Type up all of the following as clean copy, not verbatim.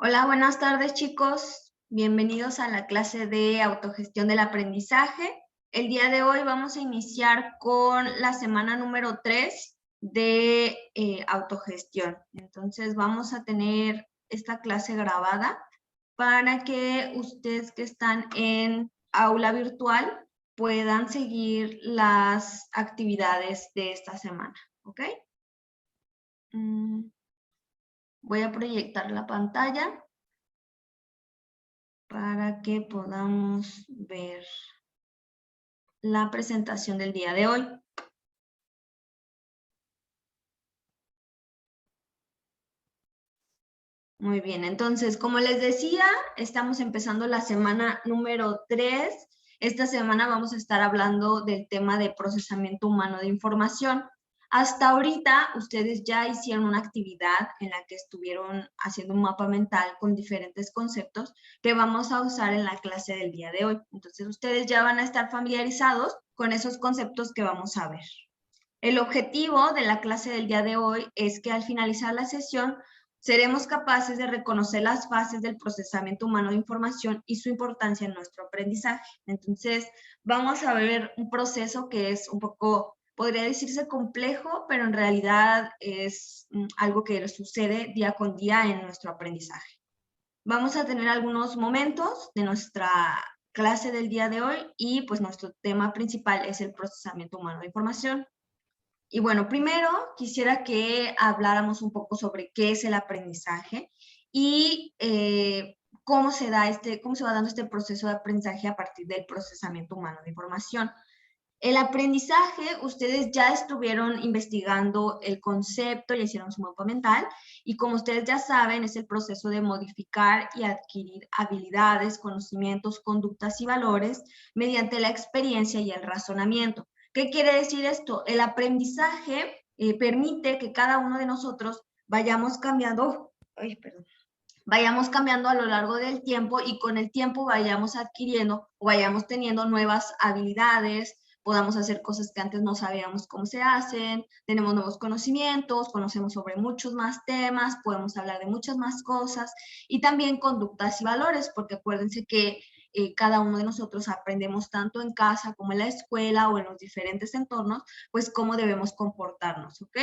Hola, buenas tardes chicos. Bienvenidos a la clase de autogestión del aprendizaje. El día de hoy vamos a iniciar con la semana número 3 de autogestión. Entonces vamos a tener esta clase grabada para que ustedes que están en aula virtual puedan seguir las actividades de esta semana. ¿Ok? Voy a proyectar la pantalla para que podamos ver la presentación del día de hoy. Muy bien, entonces, como les decía, estamos empezando la semana número 3. Esta semana vamos a estar hablando del tema de procesamiento humano de información. Hasta ahorita, ustedes ya hicieron una actividad en la que estuvieron haciendo un mapa mental con diferentes conceptos que vamos a usar en la clase del día de hoy. Entonces, ustedes ya van a estar familiarizados con esos conceptos que vamos a ver. El objetivo de la clase del día de hoy es que al finalizar la sesión seremos capaces de reconocer las fases del procesamiento humano de información y su importancia en nuestro aprendizaje. Entonces, vamos a ver un proceso que es un poco, podría decirse complejo, pero en realidad es algo que sucede día con día en nuestro aprendizaje. Vamos a tener algunos momentos de nuestra clase del día de hoy y pues nuestro tema principal es el procesamiento humano de información. Y bueno, primero quisiera que habláramos un poco sobre qué es el aprendizaje y cómo se va dando este proceso de aprendizaje a partir del procesamiento humano de información. El aprendizaje, ustedes ya estuvieron investigando el concepto, ya hicieron su mapa mental, y como ustedes ya saben, es el proceso de modificar y adquirir habilidades, conocimientos, conductas y valores mediante la experiencia y el razonamiento. ¿Qué quiere decir esto? El aprendizaje permite que cada uno de nosotros vayamos cambiando, vayamos cambiando a lo largo del tiempo y con el tiempo vayamos adquiriendo o vayamos teniendo nuevas habilidades, podamos hacer cosas que antes no sabíamos cómo se hacen, tenemos nuevos conocimientos, conocemos sobre muchos más temas, podemos hablar de muchas más cosas y también conductas y valores, porque acuérdense que cada uno de nosotros aprendemos tanto en casa como en la escuela o en los diferentes entornos, pues cómo debemos comportarnos, ¿ok?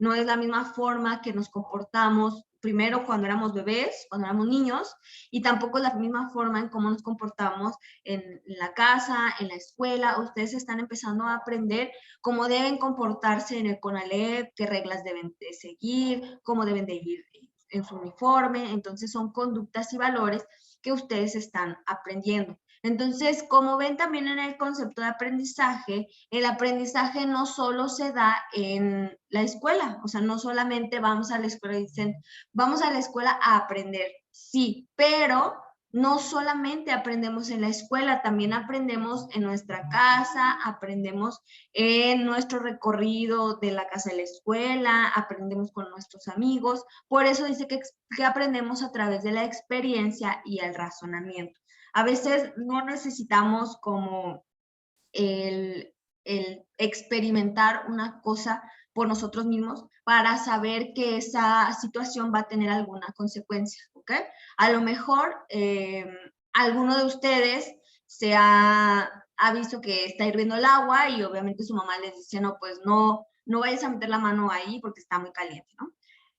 No es la misma forma que nos comportamos primero cuando éramos bebés, cuando éramos niños, y tampoco es la misma forma en cómo nos comportamos en la casa, en la escuela. Ustedes están empezando a aprender cómo deben comportarse en el CONALEP, qué reglas deben de seguir, cómo deben de ir en su uniforme. Entonces son conductas y valores que ustedes están aprendiendo. Entonces, como ven también en el concepto de aprendizaje, el aprendizaje no solo se da en la escuela, o sea, no solamente vamos a la escuela y dicen, vamos a la escuela a aprender, sí, pero no solamente aprendemos en la escuela, también aprendemos en nuestra casa, aprendemos en nuestro recorrido de la casa a la escuela, aprendemos con nuestros amigos, por eso dice que aprendemos a través de la experiencia y el razonamiento. A veces no necesitamos como el experimentar una cosa por nosotros mismos para saber que esa situación va a tener alguna consecuencia, ¿ok? A lo mejor alguno de ustedes ha visto que está hirviendo el agua y obviamente su mamá les dice, no, pues no vayas a meter la mano ahí porque está muy caliente, ¿no?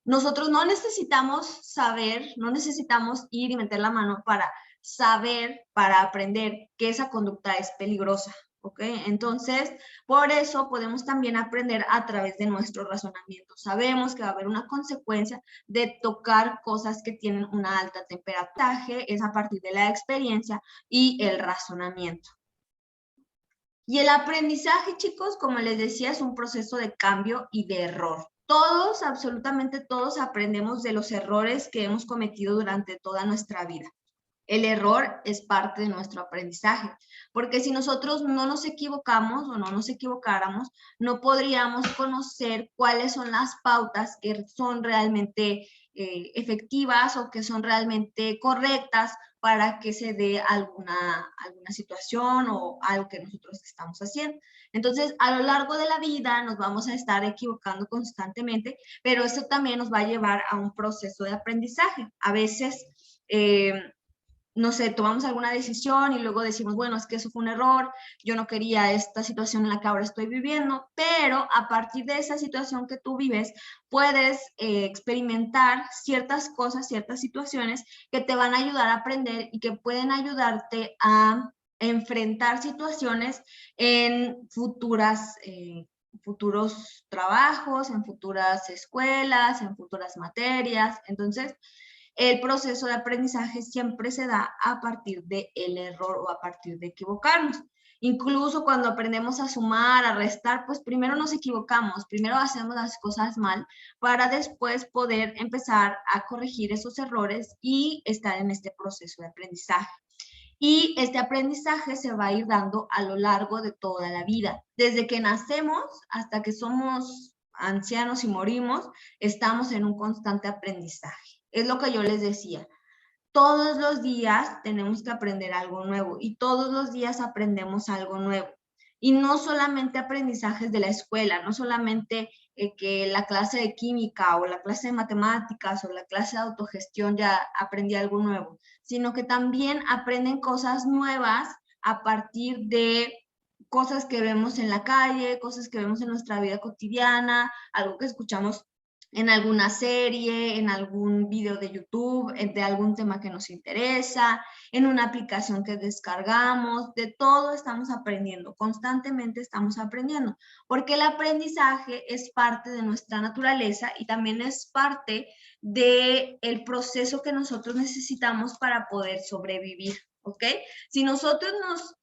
Nosotros no necesitamos saber, no necesitamos ir y meter la mano para saber, para aprender que esa conducta es peligrosa, ¿ok? Entonces, por eso podemos también aprender a través de nuestro razonamiento. Sabemos que va a haber una consecuencia de tocar cosas que tienen una alta temperatura, es a partir de la experiencia y el razonamiento. Y el aprendizaje, chicos, como les decía, es un proceso de cambio y de error. Todos, absolutamente todos, aprendemos de los errores que hemos cometido durante toda nuestra vida. El error es parte de nuestro aprendizaje, porque si nosotros no nos equivocamos o no nos equivocáramos, no podríamos conocer cuáles son las pautas que son realmente efectivas o que son realmente correctas para que se dé alguna situación o algo que nosotros estamos haciendo. Entonces, a lo largo de la vida nos vamos a estar equivocando constantemente, pero eso también nos va a llevar a un proceso de aprendizaje. A veces no sé, tomamos alguna decisión y luego decimos, bueno, es que eso fue un error, yo no quería esta situación en la que ahora estoy viviendo, pero a partir de esa situación que tú vives, puedes experimentar ciertas cosas, ciertas situaciones que te van a ayudar a aprender y que pueden ayudarte a enfrentar situaciones en futuros trabajos, en futuras escuelas, en futuras materias. Entonces, el proceso de aprendizaje siempre se da a partir del error o a partir de equivocarnos. Incluso cuando aprendemos a sumar, a restar, pues primero nos equivocamos, primero hacemos las cosas mal para después poder empezar a corregir esos errores y estar en este proceso de aprendizaje. Y este aprendizaje se va a ir dando a lo largo de toda la vida. Desde que nacemos hasta que somos ancianos y morimos, estamos en un constante aprendizaje. Es lo que yo les decía. Todos los días tenemos que aprender algo nuevo y todos los días aprendemos algo nuevo. Y no solamente aprendizajes de la escuela, no solamente que la clase de química o la clase de matemáticas o la clase de autogestión ya aprendí algo nuevo, sino que también aprenden cosas nuevas a partir de cosas que vemos en la calle, cosas que vemos en nuestra vida cotidiana, algo que escuchamos en alguna serie, en algún video de YouTube, de algún tema que nos interesa, en una aplicación que descargamos, de todo estamos aprendiendo, constantemente estamos aprendiendo, porque el aprendizaje es parte de nuestra naturaleza y también es parte del proceso que nosotros necesitamos para poder sobrevivir, ¿ok? Si nosotros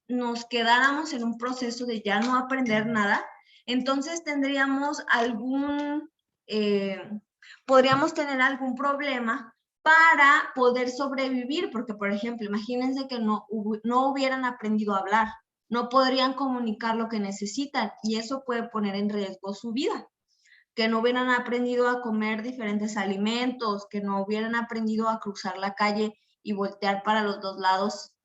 nos quedáramos en un proceso de ya no aprender nada, entonces tendríamos podríamos tener algún problema para poder sobrevivir, porque por ejemplo, imagínense que no hubieran aprendido a hablar, no podrían comunicar lo que necesitan y eso puede poner en riesgo su vida, que no hubieran aprendido a comer diferentes alimentos, que no hubieran aprendido a cruzar la calle y voltear para los dos lados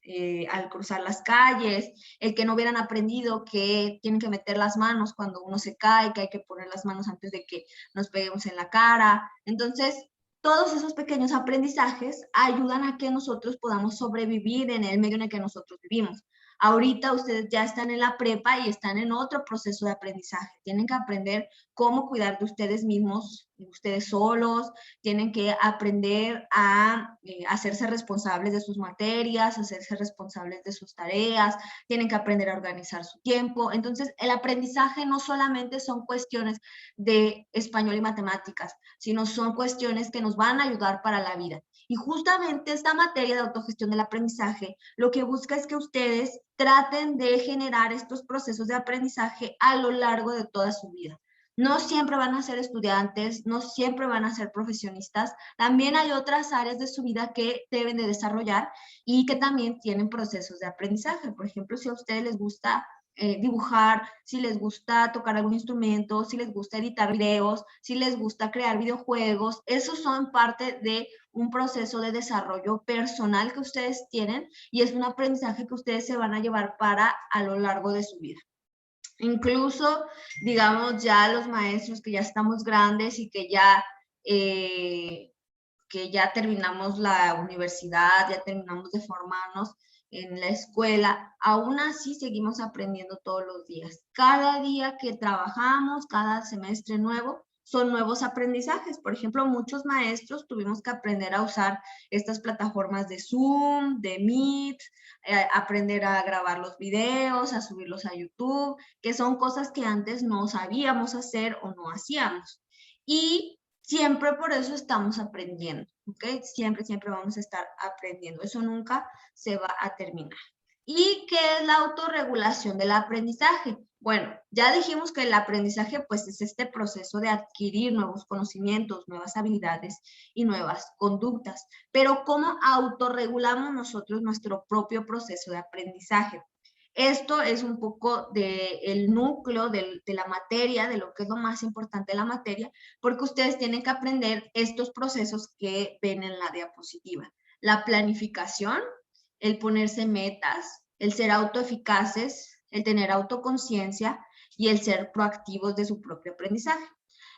al cruzar las calles, el que no hubieran aprendido que tienen que meter las manos cuando uno se cae, que hay que poner las manos antes de que nos peguemos en la cara. Entonces, todos esos pequeños aprendizajes ayudan a que nosotros podamos sobrevivir en el medio en el que nosotros vivimos. Ahorita ustedes ya están en la prepa y están en otro proceso de aprendizaje. Tienen que aprender cómo cuidar de ustedes mismos, ustedes solos, tienen que aprender a hacerse responsables de sus materias, hacerse responsables de sus tareas, tienen que aprender a organizar su tiempo. Entonces, el aprendizaje no solamente son cuestiones de español y matemáticas, sino son cuestiones que nos van a ayudar para la vida. Y justamente esta materia de autogestión del aprendizaje lo que busca es que ustedes traten de generar estos procesos de aprendizaje a lo largo de toda su vida. No siempre van a ser estudiantes, no siempre van a ser profesionistas, también hay otras áreas de su vida que deben de desarrollar y que también tienen procesos de aprendizaje. Por ejemplo, si a ustedes les gusta dibujar, si les gusta tocar algún instrumento, si les gusta editar videos, si les gusta crear videojuegos, esos son parte de un proceso de desarrollo personal que ustedes tienen y es un aprendizaje que ustedes se van a llevar para a lo largo de su vida. Incluso, digamos, ya los maestros que ya estamos grandes y que ya terminamos la universidad, ya terminamos de formarnos en la escuela, aún así seguimos aprendiendo todos los días. Cada día que trabajamos, cada semestre nuevo, son nuevos aprendizajes. Por ejemplo, muchos maestros tuvimos que aprender a usar estas plataformas de Zoom, de Meet, aprender a grabar los videos, a subirlos a YouTube, que son cosas que antes no sabíamos hacer o no hacíamos. Y siempre por eso estamos aprendiendo, ¿ok? Siempre, siempre vamos a estar aprendiendo. Eso nunca se va a terminar. ¿Y qué es la autorregulación del aprendizaje? Bueno, ya dijimos que el aprendizaje pues es este proceso de adquirir nuevos conocimientos, nuevas habilidades y nuevas conductas. Pero ¿cómo autorregulamos nosotros nuestro propio proceso de aprendizaje? Esto es un poco del núcleo de la materia, de lo que es lo más importante de la materia, porque ustedes tienen que aprender estos procesos que ven en la diapositiva. La planificación, el ponerse metas, el ser autoeficaces, el tener autoconciencia y el ser proactivos de su propio aprendizaje.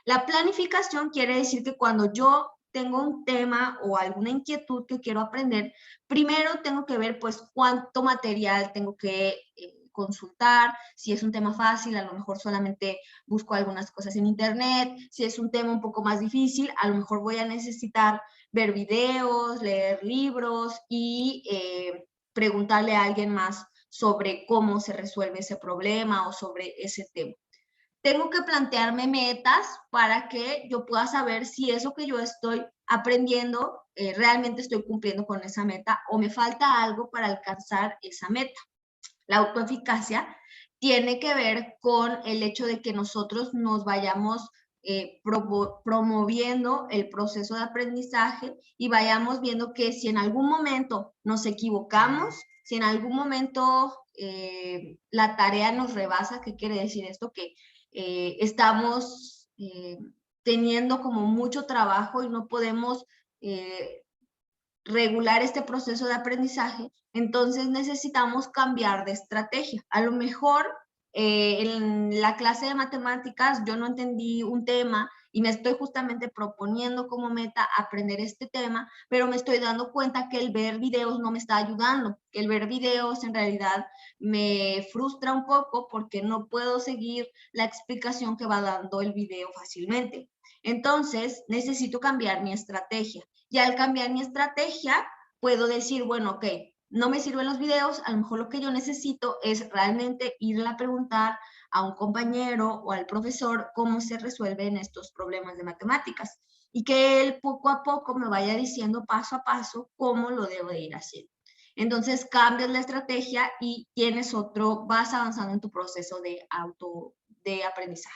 La planificación quiere decir que cuando yo tengo un tema o alguna inquietud que quiero aprender, primero tengo que ver pues cuánto material tengo que consultar, si es un tema fácil, a lo mejor solamente busco algunas cosas en internet, si es un tema un poco más difícil, a lo mejor voy a necesitar ver videos, leer libros y preguntarle a alguien más sobre cómo se resuelve ese problema o sobre ese tema. Tengo que plantearme metas para que yo pueda saber si eso que yo estoy aprendiendo realmente estoy cumpliendo con esa meta o me falta algo para alcanzar esa meta. La autoeficacia tiene que ver con el hecho de que nosotros nos vayamos promoviendo el proceso de aprendizaje y vayamos viendo que si en algún momento nos equivocamos, si en algún momento la tarea nos rebasa, ¿qué quiere decir esto? Que estamos teniendo como mucho trabajo y no podemos regular este proceso de aprendizaje, entonces necesitamos cambiar de estrategia. A lo mejor en la clase de matemáticas yo no entendí un tema y me estoy justamente proponiendo como meta aprender este tema, pero me estoy dando cuenta que el ver videos no me está ayudando, que el ver videos en realidad me frustra un poco porque no puedo seguir la explicación que va dando el video fácilmente. Entonces, necesito cambiar mi estrategia. Y al cambiar mi estrategia, puedo decir, bueno, ok, no me sirven los videos, a lo mejor lo que yo necesito es realmente irle a preguntar a un compañero o al profesor cómo se resuelven estos problemas de matemáticas y que él poco a poco me vaya diciendo paso a paso cómo lo debo de ir haciendo. Entonces cambias la estrategia y vas avanzando en tu proceso de aprendizaje.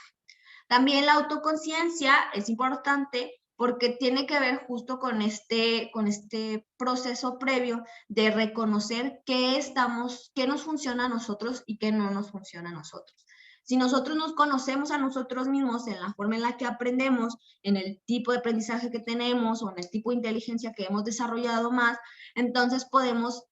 También la autoconciencia es importante porque tiene que ver justo con este proceso previo de reconocer qué nos funciona a nosotros y qué no nos funciona a nosotros. Si nosotros nos conocemos a nosotros mismos en la forma en la que aprendemos, en el tipo de aprendizaje que tenemos o en el tipo de inteligencia que hemos desarrollado más, entonces podemos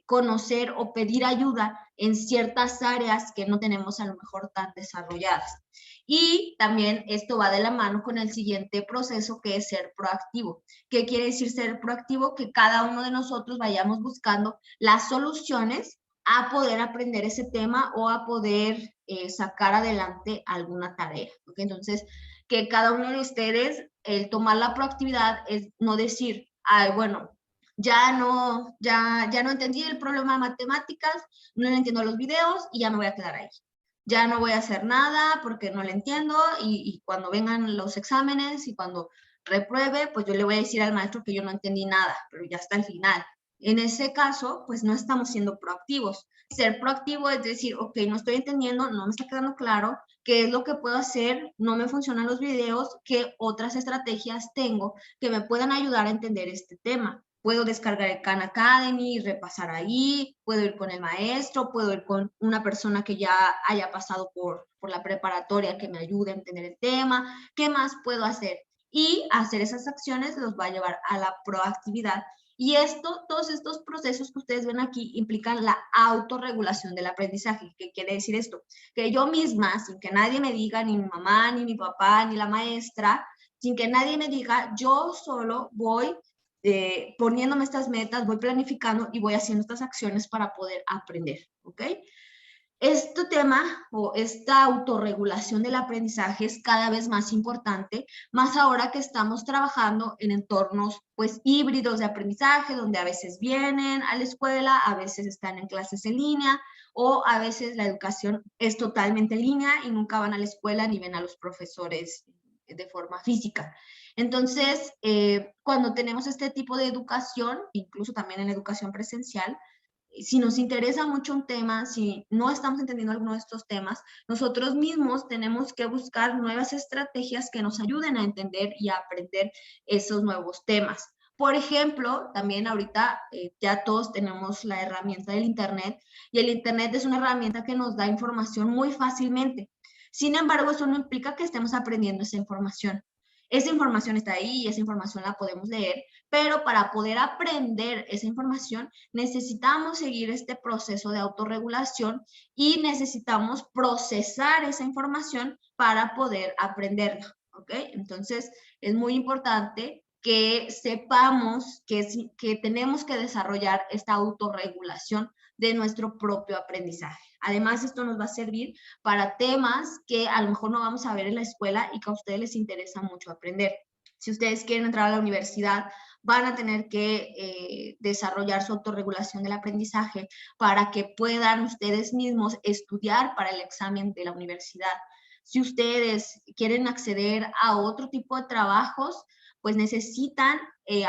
conocer o pedir ayuda en ciertas áreas que no tenemos a lo mejor tan desarrolladas. Y también esto va de la mano con el siguiente proceso, que es ser proactivo. ¿Qué quiere decir ser proactivo? Que cada uno de nosotros vayamos buscando las soluciones a poder aprender ese tema o a poder sacar adelante alguna tarea. ¿Okay? Entonces, que cada uno de ustedes, el tomar la proactividad es no decir, ay, bueno, ya no entendí el problema de matemáticas, no le entiendo los videos y ya me voy a quedar ahí. Ya no voy a hacer nada porque no le entiendo y cuando vengan los exámenes y cuando repruebe, pues yo le voy a decir al maestro que yo no entendí nada, pero ya está al final. En ese caso, pues no estamos siendo proactivos. Ser proactivo es decir, ok, no estoy entendiendo, no me está quedando claro, qué es lo que puedo hacer, no me funcionan los videos, qué otras estrategias tengo que me puedan ayudar a entender este tema. Puedo descargar el Khan Academy y repasar ahí, puedo ir con el maestro, puedo ir con una persona que ya haya pasado por la preparatoria que me ayude a entender el tema. ¿Qué más puedo hacer? Y hacer esas acciones los va a llevar a la proactividad. Y todos estos procesos que ustedes ven aquí implican la autorregulación del aprendizaje. ¿Qué quiere decir esto? Que yo misma, sin que nadie me diga, ni mi mamá, ni mi papá, ni la maestra, sin que nadie me diga, yo solo voy poniéndome estas metas, voy planificando y voy haciendo estas acciones para poder aprender, ¿ok? Este tema o esta autorregulación del aprendizaje es cada vez más importante, más ahora que estamos trabajando en entornos pues híbridos de aprendizaje, donde a veces vienen a la escuela, a veces están en clases en línea o a veces la educación es totalmente en línea y nunca van a la escuela ni ven a los profesores de forma física. Entonces, cuando tenemos este tipo de educación, incluso también en educación presencial, si nos interesa mucho un tema, si no estamos entendiendo alguno de estos temas, nosotros mismos tenemos que buscar nuevas estrategias que nos ayuden a entender y a aprender esos nuevos temas. Por ejemplo, también ahorita ya todos tenemos la herramienta del Internet y el Internet es una herramienta que nos da información muy fácilmente. Sin embargo, eso no implica que estemos aprendiendo esa información. Esa información está ahí y esa información la podemos leer, pero para poder aprender esa información necesitamos seguir este proceso de autorregulación y necesitamos procesar esa información para poder aprenderla, ¿ok? Entonces, es muy importante que sepamos que tenemos que desarrollar esta autorregulación de nuestro propio aprendizaje. Además, esto nos va a servir para temas que a lo mejor no vamos a ver en la escuela y que a ustedes les interesa mucho aprender. Si ustedes quieren entrar a la universidad, van a tener que desarrollar su autorregulación del aprendizaje para que puedan ustedes mismos estudiar para el examen de la universidad. Si ustedes quieren acceder a otro tipo de trabajos, pues necesitan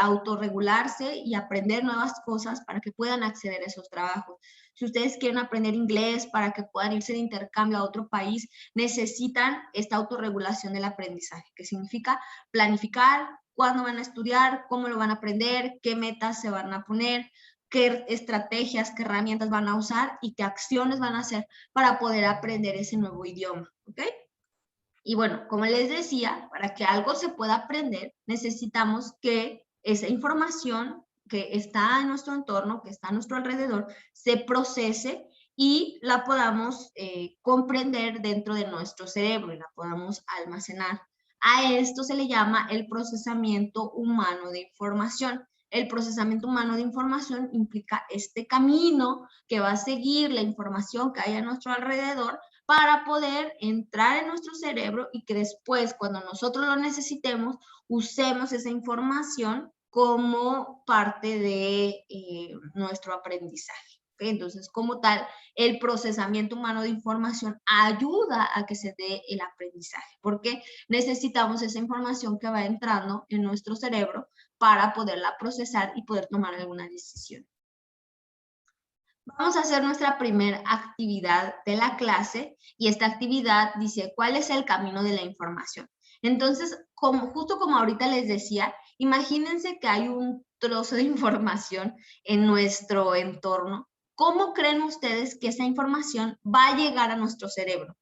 autorregularse y aprender nuevas cosas para que puedan acceder a esos trabajos. Si ustedes quieren aprender inglés para que puedan irse de intercambio a otro país, necesitan esta autorregulación del aprendizaje, que significa planificar cuándo van a estudiar, cómo lo van a aprender, qué metas se van a poner, qué estrategias, qué herramientas van a usar y qué acciones van a hacer para poder aprender ese nuevo idioma, ¿ok? Y bueno, como les decía, para que algo se pueda aprender, necesitamos que esa información que está en nuestro entorno, que está a nuestro alrededor, se procese y la podamos comprender dentro de nuestro cerebro y la podamos almacenar. A esto se le llama el procesamiento humano de información. El procesamiento humano de información implica este camino que va a seguir la información que hay a nuestro alrededor para poder entrar en nuestro cerebro y que después, cuando nosotros lo necesitemos, usemos esa información como parte de nuestro aprendizaje. ¿Okay? Entonces, como tal, el procesamiento humano de información ayuda a que se dé el aprendizaje, porque necesitamos esa información que va entrando en nuestro cerebro para poderla procesar y poder tomar alguna decisión. Vamos a hacer nuestra primera actividad de la clase y esta actividad dice, ¿cuál es el camino de la información? Entonces, justo como ahorita les decía, imagínense que hay un trozo de información en nuestro entorno. ¿Cómo creen ustedes que esa información va a llegar a nuestro cerebro?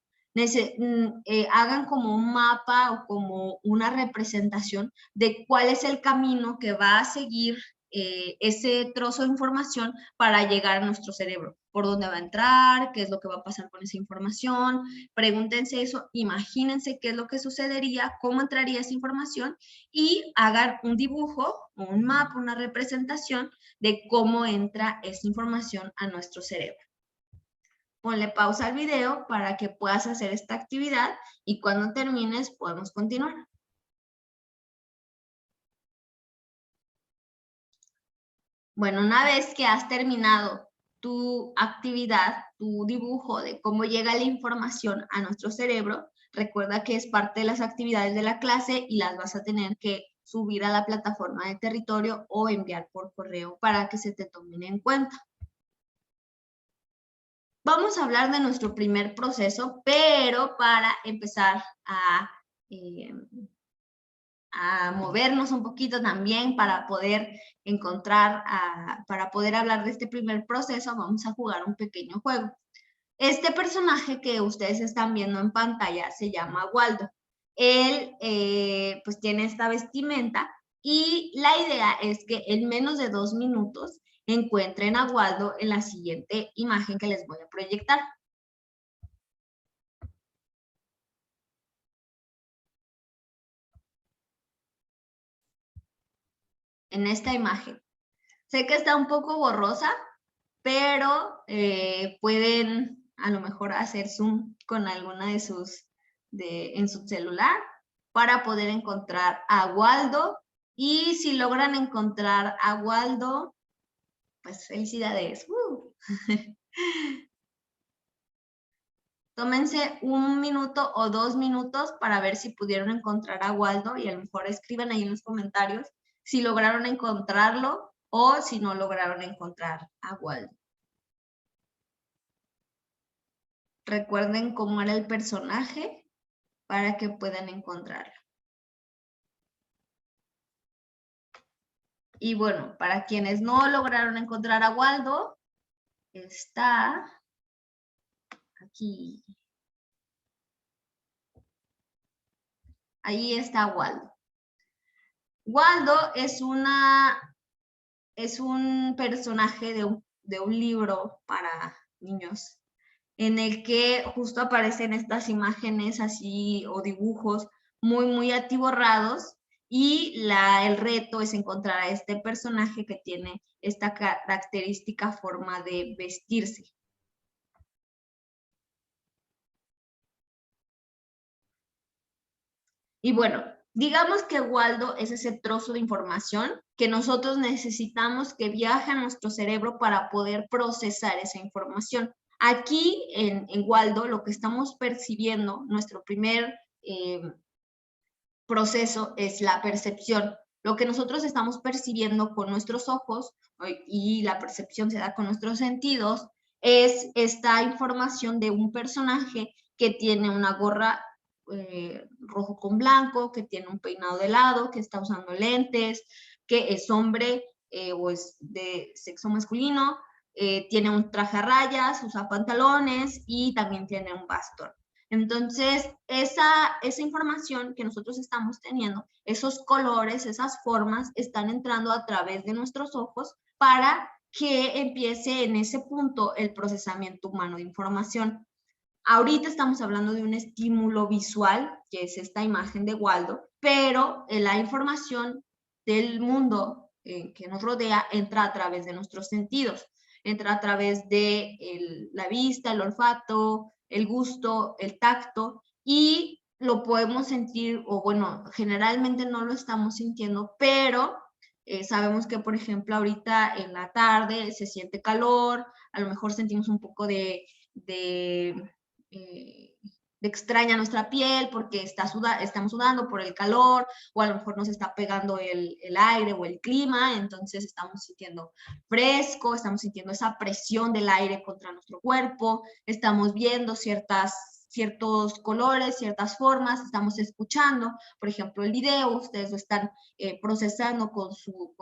Hagan como un mapa o como una representación de cuál es el camino que va a seguir ese trozo de información para llegar a nuestro cerebro. ¿Por dónde va a entrar? ¿Qué es lo que va a pasar con esa información? Pregúntense eso, imagínense qué es lo que sucedería, cómo entraría esa información y hagan un dibujo, un mapa, una representación de cómo entra esa información a nuestro cerebro. Ponle pausa al video para que puedas hacer esta actividad y cuando termines podemos continuar. Bueno, una vez que has terminado tu actividad, tu dibujo de cómo llega la información a nuestro cerebro, recuerda que es parte de las actividades de la clase y las vas a tener que subir a la plataforma de territorio o enviar por correo para que se te tomen en cuenta. Vamos a hablar de nuestro primer proceso, pero para empezar a movernos un poquito también para poder encontrar, para poder hablar de este primer proceso, vamos a jugar un pequeño juego. Este personaje que ustedes están viendo en pantalla se llama Waldo. Él pues tiene esta vestimenta y la idea es que en menos de 2 minutos encuentren a Waldo en la siguiente imagen que les voy a proyectar. En esta imagen. Sé que está un poco borrosa, pero pueden a lo mejor hacer zoom con alguna de en su celular para poder encontrar a Waldo. Y si logran encontrar a Waldo, pues felicidades. Tómense 1 minuto o 2 minutos para ver si pudieron encontrar a Waldo y a lo mejor escriban ahí en los comentarios si lograron encontrarlo o si no lograron encontrar a Waldo. Recuerden cómo era el personaje para que puedan encontrarlo. Y bueno, para quienes no lograron encontrar a Waldo, está aquí. Ahí está Waldo. Waldo es un personaje de un libro para niños en el que justo aparecen estas imágenes así o dibujos muy atiborrados y el reto es encontrar a este personaje que tiene esta característica forma de vestirse. Y bueno, digamos que Waldo es ese trozo de información que nosotros necesitamos que viaje a nuestro cerebro para poder procesar esa información. Aquí en Waldo lo que estamos percibiendo, nuestro primer proceso es la percepción. Lo que nosotros estamos percibiendo con nuestros ojos y la percepción se da con nuestros sentidos es esta información de un personaje que tiene una gorra rojo con blanco, que tiene un peinado de lado, que está usando lentes, que es hombre o es de sexo masculino, tiene un traje a rayas, usa pantalones y también tiene un bastón. Entonces, esa información que nosotros estamos teniendo, esos colores, esas formas, están entrando a través de nuestros ojos para que empiece en ese punto el procesamiento humano de información. Ahorita estamos hablando de un estímulo visual, que es esta imagen de Waldo, pero la información del mundo que nos rodea entra a través de nuestros sentidos, entra a través de la vista, el olfato, el gusto, el tacto, y lo podemos sentir, o bueno, generalmente no lo estamos sintiendo, pero sabemos que, por ejemplo, ahorita en la tarde se siente calor, a lo mejor sentimos un poco de extraña nuestra piel porque estamos sudando por el calor, o a lo mejor nos está pegando el aire o el clima, entonces estamos sintiendo fresco, estamos sintiendo esa presión del aire contra nuestro cuerpo, estamos viendo ciertos colores, ciertas formas, estamos escuchando, por ejemplo, el video, ustedes lo están procesando con su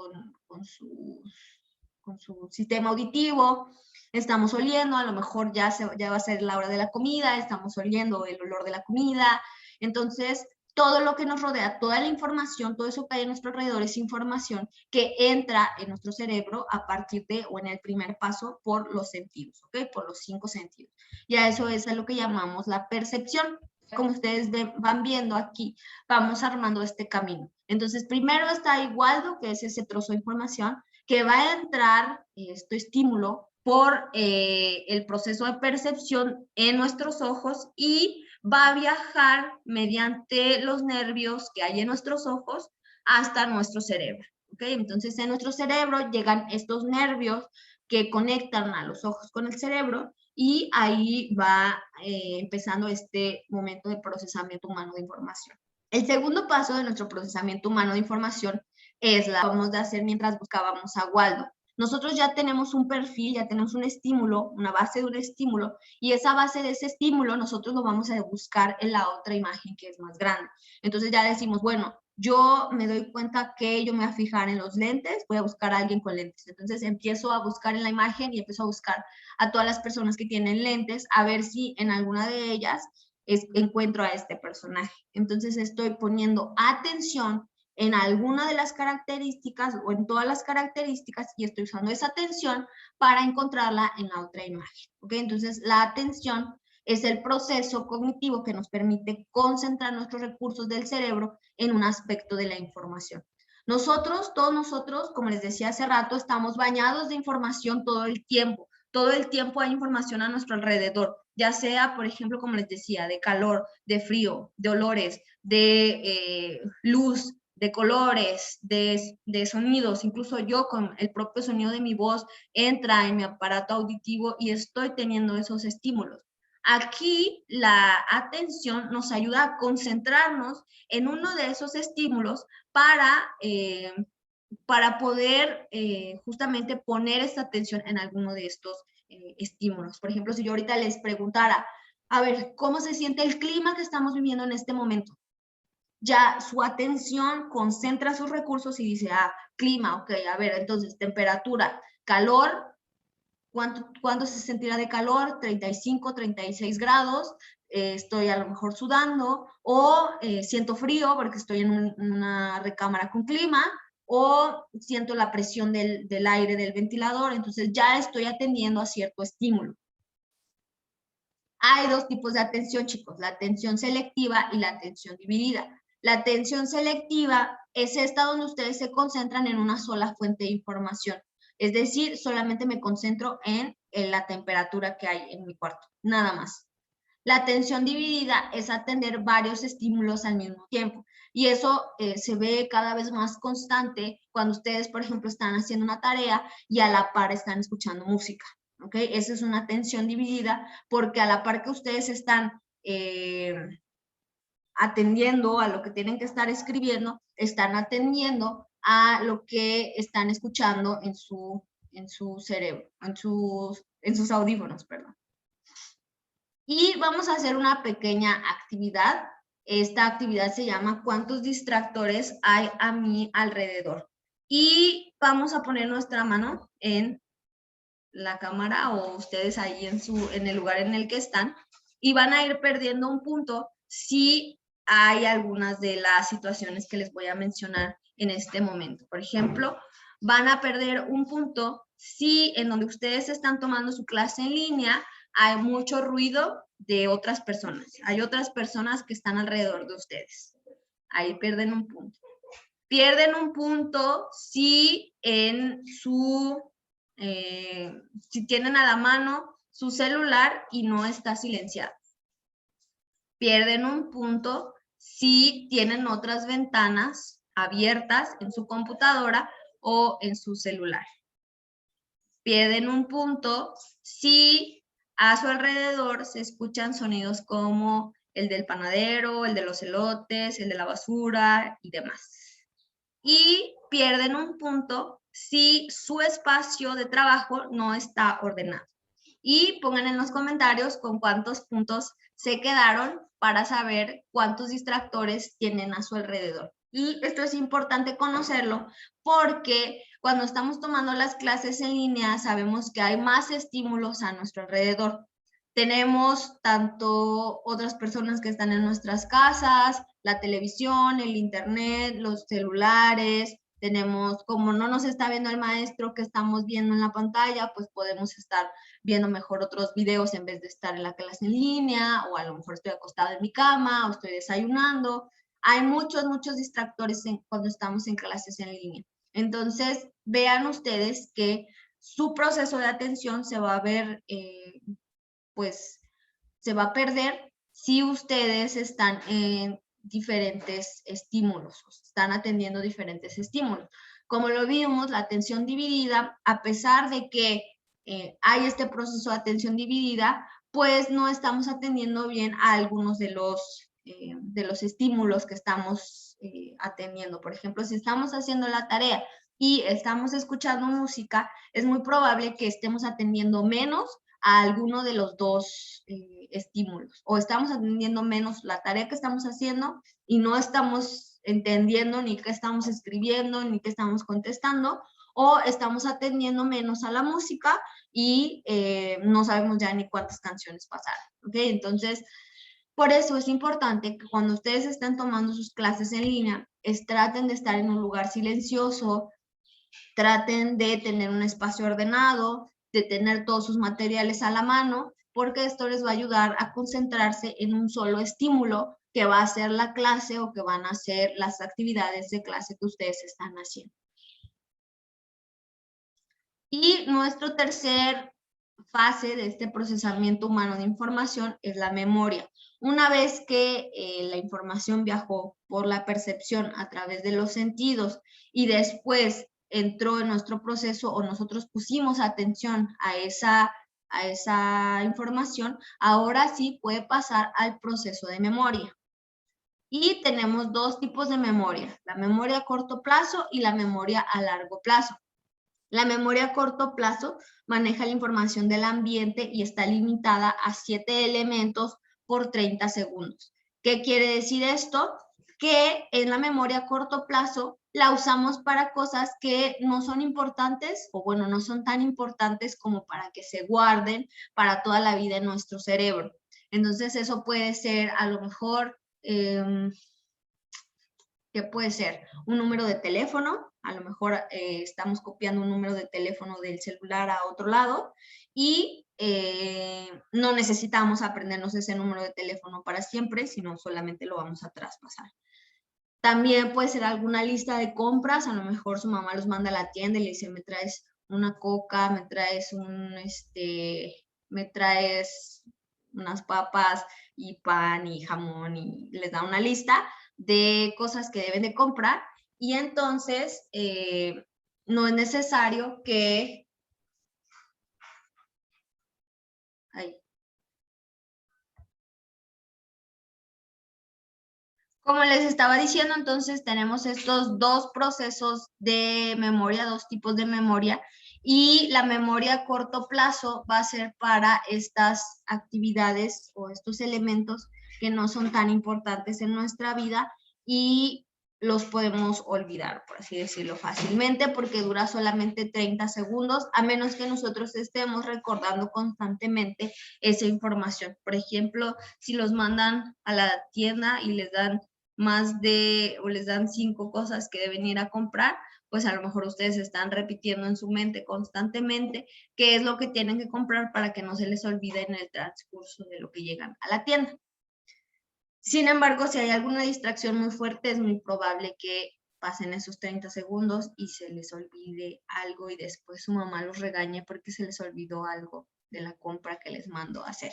sistema auditivo, estamos oliendo, a lo mejor ya va a ser la hora de la comida, estamos oliendo el olor de la comida, entonces todo lo que nos rodea, toda la información, todo eso que hay en nuestro alrededor es información que entra en nuestro cerebro a partir de, o en el primer paso, por los sentidos, ¿ok? Por los 5 sentidos. Y a eso es a lo que llamamos la percepción. Como ustedes van viendo aquí, vamos armando este camino. Entonces, primero está Igualdo, que es ese trozo de información, que va a entrar este estímulo por el proceso de percepción en nuestros ojos y va a viajar mediante los nervios que hay en nuestros ojos hasta nuestro cerebro. ¿Okay? Entonces, en nuestro cerebro llegan estos nervios que conectan a los ojos con el cerebro y ahí va empezando este momento de procesamiento humano de información. El segundo paso de nuestro procesamiento humano de información es la que vamos a hacer mientras buscábamos a Waldo. Nosotros ya tenemos un perfil, ya tenemos un estímulo, una base de un estímulo, y esa base de ese estímulo nosotros lo vamos a buscar en la otra imagen que es más grande. Entonces ya decimos, bueno, yo me doy cuenta que yo me voy a fijar en los lentes, voy a buscar a alguien con lentes. Entonces empiezo a buscar en la imagen y empiezo a buscar a todas las personas que tienen lentes, a ver si en alguna de ellas encuentro a este personaje. Entonces estoy poniendo atención en alguna de las características o en todas las características y estoy usando esa atención para encontrarla en la otra imagen. ¿Okay? Entonces, la atención es el proceso cognitivo que nos permite concentrar nuestros recursos del cerebro en un aspecto de la información. Todos nosotros, como les decía hace rato, estamos bañados de información todo el tiempo. Todo el tiempo hay información a nuestro alrededor, ya sea, por ejemplo, como les decía, de calor, de frío, de olores, de luz, de colores, de sonidos, incluso yo con el propio sonido de mi voz entra en mi aparato auditivo y estoy teniendo esos estímulos. Aquí la atención nos ayuda a concentrarnos en uno de esos estímulos para poder justamente poner esta atención en alguno de estos estímulos. Por ejemplo, si yo ahorita les preguntara, a ver, ¿cómo se siente el clima que estamos viviendo en este momento? Ya su atención concentra sus recursos y dice, clima, ok, a ver, entonces temperatura, calor, ¿cuánto se sentirá de calor? 35, 36 grados, estoy a lo mejor sudando, o siento frío porque estoy en una recámara con clima, o siento la presión del aire del ventilador, entonces ya estoy atendiendo a cierto estímulo. Hay dos tipos de atención, chicos, la atención selectiva y la atención dividida. La atención selectiva es esta donde ustedes se concentran en una sola fuente de información. Es decir, solamente me concentro en la temperatura que hay en mi cuarto, nada más. La atención dividida es atender varios estímulos al mismo tiempo. Y eso se ve cada vez más constante cuando ustedes, por ejemplo, están haciendo una tarea y a la par están escuchando música. ¿Ok? Esa es una atención dividida porque a la par que ustedes están atendiendo a lo que tienen que estar escribiendo, están atendiendo a lo que están escuchando en su cerebro, en sus audífonos, perdón. Y vamos a hacer una pequeña actividad. Esta actividad se llama ¿cuántos distractores hay a mi alrededor? Y vamos a poner nuestra mano en la cámara o ustedes ahí en el lugar en el que están y van a ir perdiendo un punto si hay algunas de las situaciones que les voy a mencionar en este momento. Por ejemplo, van a perder un punto si en donde ustedes están tomando su clase en línea hay mucho ruido de otras personas. Hay otras personas que están alrededor de ustedes. Ahí pierden un punto. Pierden un punto si en si tienen a la mano su celular y no está silenciado. Pierden un punto si tienen otras ventanas abiertas en su computadora o en su celular. Pierden un punto si a su alrededor se escuchan sonidos como el del panadero, el de los elotes, el de la basura y demás. Y pierden un punto si su espacio de trabajo no está ordenado. Y pongan en los comentarios con cuántos puntos se quedaron para saber cuántos distractores tienen a su alrededor. Y esto es importante conocerlo porque cuando estamos tomando las clases en línea sabemos que hay más estímulos a nuestro alrededor. Tenemos tanto otras personas que están en nuestras casas, la televisión, el internet, los celulares. Tenemos, como no nos está viendo el maestro que estamos viendo en la pantalla, pues podemos estar viendo mejor otros videos en vez de estar en la clase en línea, o a lo mejor estoy acostada en mi cama, o estoy desayunando. Hay muchos distractores cuando estamos en clases en línea. Entonces, vean ustedes que su proceso de atención se va a ver, pues, se va a perder si ustedes están en diferentes estímulos, están atendiendo diferentes estímulos. Como lo vimos, la atención dividida, a pesar de que hay este proceso de atención dividida, pues no estamos atendiendo bien a algunos de los estímulos que estamos atendiendo. Por ejemplo, si estamos haciendo la tarea y estamos escuchando música, es muy probable que estemos atendiendo menos a alguno de los dos estímulos, o estamos atendiendo menos la tarea que estamos haciendo y no estamos entendiendo ni qué estamos escribiendo ni qué estamos contestando, o estamos atendiendo menos a la música y no sabemos ya ni cuántas canciones pasaron, ¿ok? Entonces, por eso es importante que cuando ustedes estén tomando sus clases en línea, traten de estar en un lugar silencioso, traten de tener un espacio ordenado, de tener todos sus materiales a la mano, porque esto les va a ayudar a concentrarse en un solo estímulo que va a ser la clase o que van a ser las actividades de clase que ustedes están haciendo. Y nuestro tercer fase de este procesamiento humano de información es la memoria. Una vez que la información viajó por la percepción a través de los sentidos y después entró en nuestro proceso o nosotros pusimos atención a esa información, ahora sí puede pasar al proceso de memoria. Y tenemos dos tipos de memoria, la memoria a corto plazo y la memoria a largo plazo. La memoria a corto plazo maneja la información del ambiente y está limitada a 7 elementos por 30 segundos. ¿Qué quiere decir esto? Que en la memoria a corto plazo la usamos para cosas que no son importantes, o bueno, no son tan importantes como para que se guarden para toda la vida en nuestro cerebro. Entonces eso puede ser a lo mejor, ¿qué puede ser? Un número de teléfono, a lo mejor estamos copiando un número de teléfono del celular a otro lado y no necesitamos aprendernos ese número de teléfono para siempre, sino solamente lo vamos a traspasar. También puede ser alguna lista de compras, a lo mejor su mamá los manda a la tienda y le dice, me traes una coca, me traes unas papas y pan y jamón, y les da una lista de cosas que deben de comprar, y entonces no es necesario que... Ay. Como les estaba diciendo, entonces tenemos estos dos procesos de memoria, dos tipos de memoria, y la memoria a corto plazo va a ser para estas actividades o estos elementos que no son tan importantes en nuestra vida y los podemos olvidar, por así decirlo, fácilmente, porque dura solamente 30 segundos, a menos que nosotros estemos recordando constantemente esa información. Por ejemplo, si los mandan a la tienda y les dan o les dan 5 cosas que deben ir a comprar, pues a lo mejor ustedes están repitiendo en su mente constantemente qué es lo que tienen que comprar para que no se les olvide en el transcurso de lo que llegan a la tienda. Sin embargo, si hay alguna distracción muy fuerte, es muy probable que pasen esos 30 segundos y se les olvide algo y después su mamá los regañe porque se les olvidó algo de la compra que les mandó a hacer.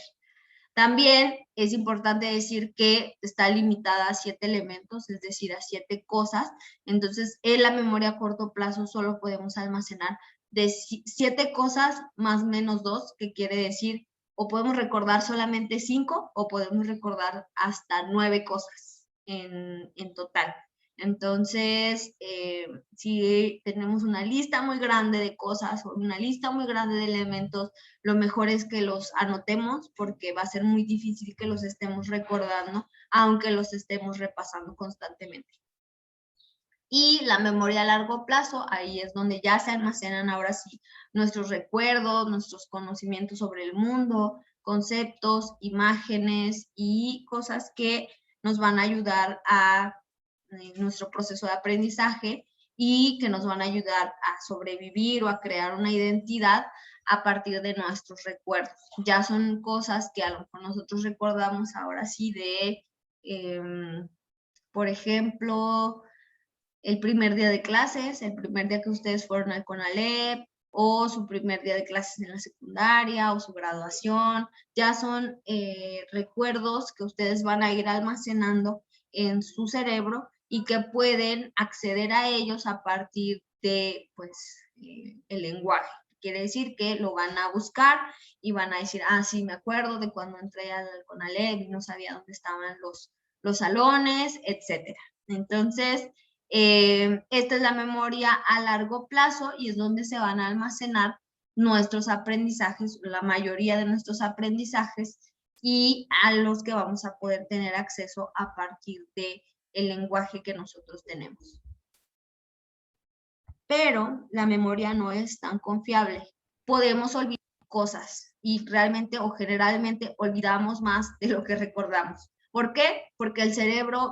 También es importante decir que está limitada a 7 elementos, es decir, a 7 cosas. Entonces, en la memoria a corto plazo solo podemos almacenar de 7 cosas más menos 2, que quiere decir o podemos recordar solamente 5 o podemos recordar hasta 9 cosas en total. Entonces, si tenemos una lista muy grande de cosas o una lista muy grande de elementos, lo mejor es que los anotemos porque va a ser muy difícil que los estemos recordando, aunque los estemos repasando constantemente. Y la memoria a largo plazo, ahí es donde ya se almacenan ahora sí nuestros recuerdos, nuestros conocimientos sobre el mundo, conceptos, imágenes y cosas que nos van a ayudar a nuestro proceso de aprendizaje y que nos van a ayudar a sobrevivir o a crear una identidad a partir de nuestros recuerdos. Ya son cosas que a lo mejor nosotros recordamos ahora sí de, por ejemplo, el primer día de clases, el primer día que ustedes fueron al CONALEP, o su primer día de clases en la secundaria, o su graduación. Ya son recuerdos que ustedes van a ir almacenando en su cerebro y que pueden acceder a ellos a partir de, pues, el lenguaje. Quiere decir que lo van a buscar y van a decir, ah, sí, me acuerdo de cuando entré al CONALEP y no sabía dónde estaban los salones, etcétera. Entonces, esta es la memoria a largo plazo y es donde se van a almacenar nuestros aprendizajes, la mayoría de nuestros aprendizajes, y a los que vamos a poder tener acceso a partir del lenguaje que nosotros tenemos. Pero la memoria no es tan confiable. Podemos olvidar cosas y realmente o generalmente olvidamos más de lo que recordamos. ¿Por qué? Porque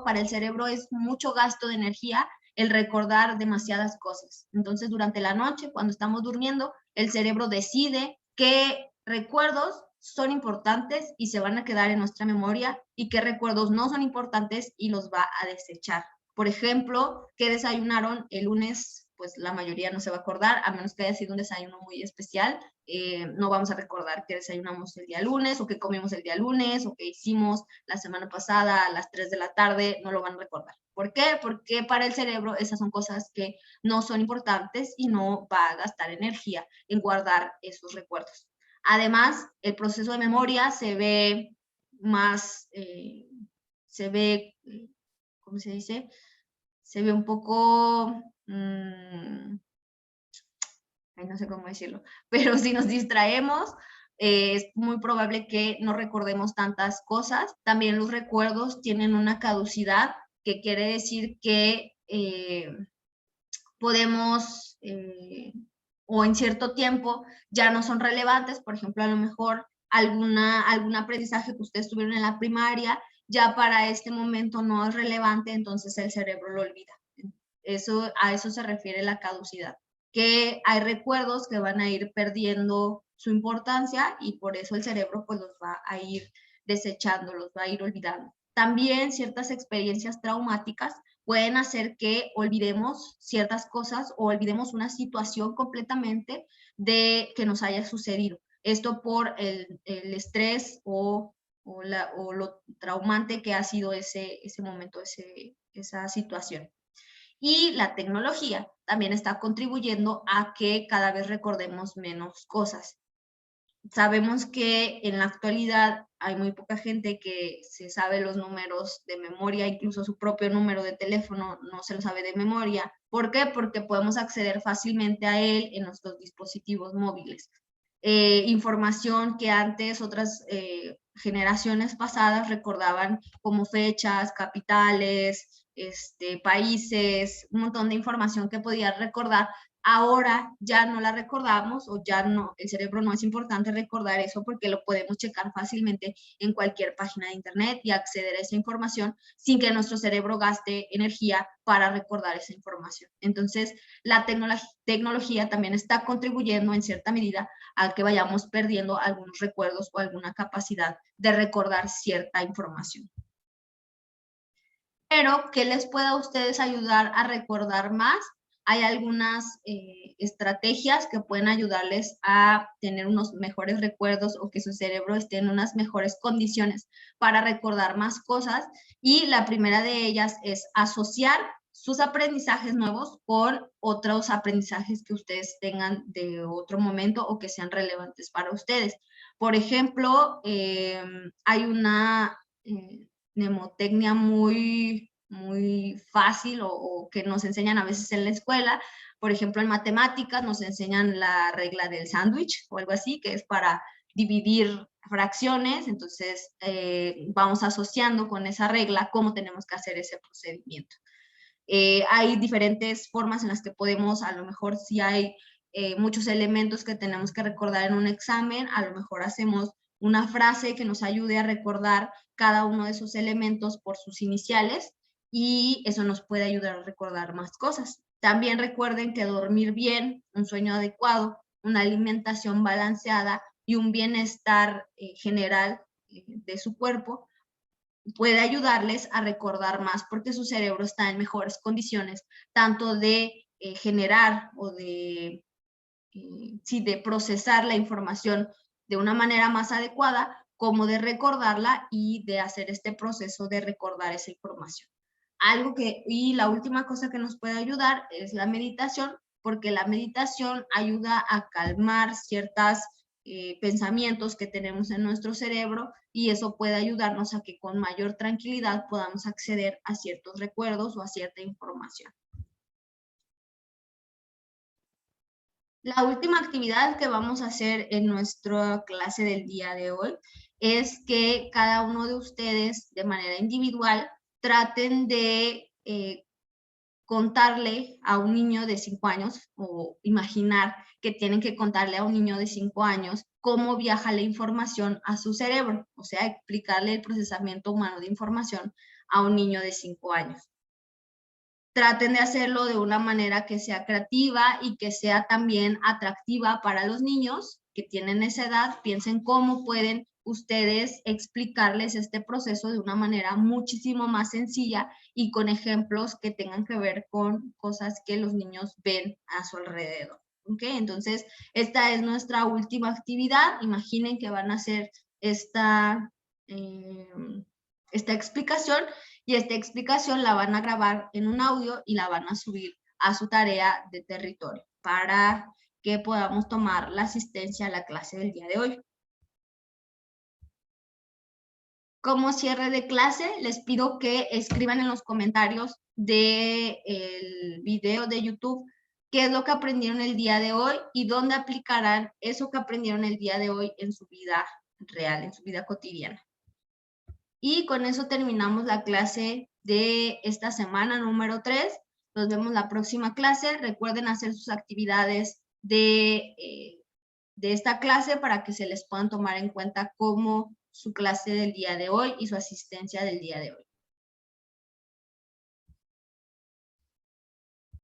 para el cerebro es mucho gasto de energía el recordar demasiadas cosas. Entonces, durante la noche, cuando estamos durmiendo, el cerebro decide qué recuerdos son importantes y se van a quedar en nuestra memoria y qué recuerdos no son importantes y los va a desechar. Por ejemplo, ¿qué desayunaron el lunes? Pues la mayoría no se va a acordar, a menos que haya sido un desayuno muy especial. No vamos a recordar qué desayunamos el día lunes, o qué comimos el día lunes, o qué hicimos la semana pasada a las 3 de la tarde, no lo van a recordar. ¿Por qué? Porque para el cerebro esas son cosas que no son importantes y no va a gastar energía en guardar esos recuerdos. Además, el proceso de memoria se ve más, ¿cómo se dice? Se ve un poco, no sé cómo decirlo, pero si nos distraemos, es muy probable que no recordemos tantas cosas. También los recuerdos tienen una caducidad, que quiere decir que podemos, o en cierto tiempo, ya no son relevantes. Por ejemplo, a lo mejor algún aprendizaje que ustedes tuvieron en la primaria, ya para este momento no es relevante, entonces el cerebro lo olvida. A eso se refiere la caducidad, que hay recuerdos que van a ir perdiendo su importancia y por eso el cerebro pues los va a ir desechando, los va a ir olvidando. También ciertas experiencias traumáticas pueden hacer que olvidemos ciertas cosas o olvidemos una situación completamente de que nos haya sucedido. Esto por el estrés o lo traumante que ha sido ese momento, esa situación. Y la tecnología también está contribuyendo a que cada vez recordemos menos cosas. Sabemos que en la actualidad hay muy poca gente que se sabe los números de memoria, incluso su propio número de teléfono no se lo sabe de memoria. ¿Por qué? Porque podemos acceder fácilmente a él en nuestros dispositivos móviles. Información que antes otras generaciones pasadas recordaban como fechas, capitales, países, un montón de información que podían recordar. Ahora ya no la recordamos o ya no, el cerebro no es importante recordar eso porque lo podemos checar fácilmente en cualquier página de internet y acceder a esa información sin que nuestro cerebro gaste energía para recordar esa información. Entonces, la tecnología también está contribuyendo en cierta medida a que vayamos perdiendo algunos recuerdos o alguna capacidad de recordar cierta información. Pero, ¿qué les pueda a ustedes ayudar a recordar más? Hay algunas estrategias que pueden ayudarles a tener unos mejores recuerdos o que su cerebro esté en unas mejores condiciones para recordar más cosas. Y la primera de ellas es asociar sus aprendizajes nuevos con otros aprendizajes que ustedes tengan de otro momento o que sean relevantes para ustedes. Por ejemplo, hay una mnemotecnia muy fácil o que nos enseñan a veces en la escuela. Por ejemplo, en matemáticas nos enseñan la regla del sándwich o algo así, que es para dividir fracciones. Entonces, vamos asociando con esa regla cómo tenemos que hacer ese procedimiento. Hay diferentes formas en las que podemos, a lo mejor si hay muchos elementos que tenemos que recordar en un examen, a lo mejor hacemos una frase que nos ayude a recordar cada uno de esos elementos por sus iniciales y eso nos puede ayudar a recordar más cosas. También recuerden que dormir bien, un sueño adecuado, una alimentación balanceada y un bienestar general de su cuerpo puede ayudarles a recordar más porque su cerebro está en mejores condiciones, tanto de generar o de procesar la información de una manera más adecuada, como de recordarla y de hacer este proceso de recordar esa información. Y la última cosa que nos puede ayudar es la meditación, porque la meditación ayuda a calmar ciertos pensamientos que tenemos en nuestro cerebro y eso puede ayudarnos a que con mayor tranquilidad podamos acceder a ciertos recuerdos o a cierta información. La última actividad que vamos a hacer en nuestra clase del día de hoy es que cada uno de ustedes de manera individual traten de contarle a un niño de 5 años o imaginar que tienen que contarle a un niño de 5 años cómo viaja la información a su cerebro, o sea, explicarle el procesamiento humano de información a un niño de 5 años. Traten de hacerlo de una manera que sea creativa y que sea también atractiva para los niños que tienen esa edad. Piensen cómo pueden ustedes explicarles este proceso de una manera muchísimo más sencilla y con ejemplos que tengan que ver con cosas que los niños ven a su alrededor. ¿Ok? Entonces, esta es nuestra última actividad. Imaginen que van a hacer esta explicación y esta explicación la van a grabar en un audio y la van a subir a su tarea de territorio para que podamos tomar la asistencia a la clase del día de hoy. Como cierre de clase, les pido que escriban en los comentarios del video de YouTube qué es lo que aprendieron el día de hoy y dónde aplicarán eso que aprendieron el día de hoy en su vida real, en su vida cotidiana. Y con eso terminamos la clase de esta semana número 3. Nos vemos la próxima clase. Recuerden hacer sus actividades de esta clase para que se les puedan tomar en cuenta como su clase del día de hoy y su asistencia del día de hoy.